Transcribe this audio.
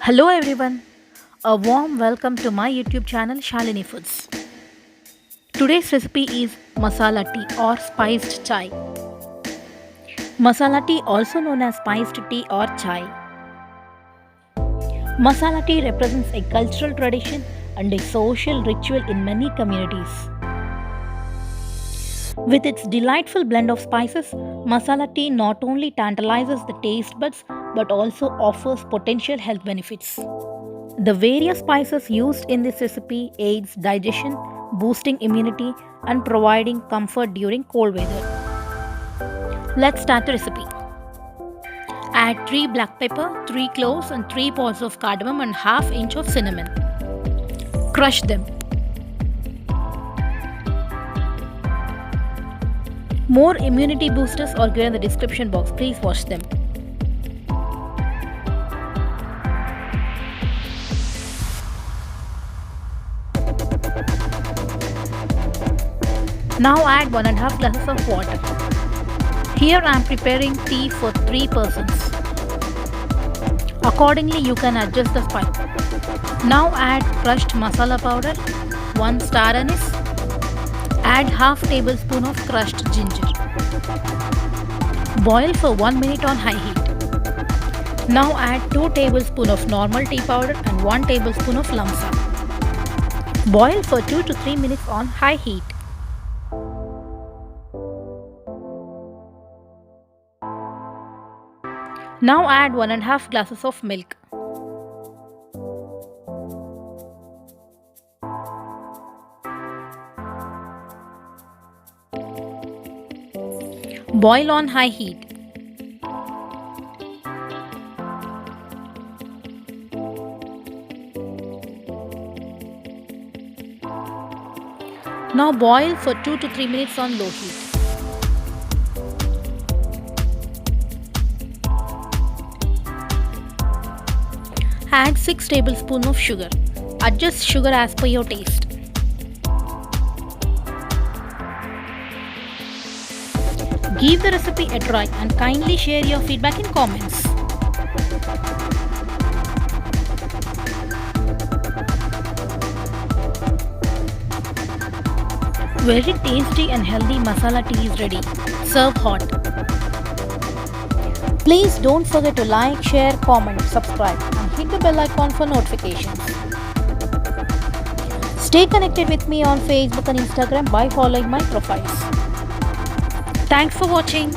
Hello everyone, a warm welcome to my YouTube channel Shalini Foods. Today's recipe is masala tea or spiced chai. Masala tea, also known as spiced tea or chai. Masala tea represents a cultural tradition and a social ritual in many communities. With its delightful blend of spices, masala tea not only tantalizes the taste buds but also offers potential health benefits. The various spices used in this recipe aids digestion, boosting immunity and providing comfort during cold weather. Let's start the recipe. Add 3 black pepper, 3 cloves and 3 pods of cardamom and half inch of cinnamon. Crush them. More immunity boosters are given in the description box. Please watch them. Now add 1.5 glasses of water. Here I am preparing tea for 3 persons. Accordingly, you can adjust the spice. Now add crushed masala powder, 1 star anise. Add half tablespoon of crushed ginger. Boil for 1 minute on high heat. Now add 2 tablespoons of normal tea powder and 1 tablespoon of lamsa. Boil for 2 to 3 minutes on high heat. Now add 1.5 glasses of milk. Boil on high heat. Now boil for 2 to 3 minutes on low heat. Add 6 tablespoons of sugar. Adjust sugar as per your taste. Give the recipe a try and kindly share your feedback in comments. Very tasty and healthy masala tea is ready. Serve hot. Please don't forget to like, share, comment, subscribe and hit the bell icon for notifications. Stay connected with me on Facebook and Instagram by following my profiles. Thanks for watching.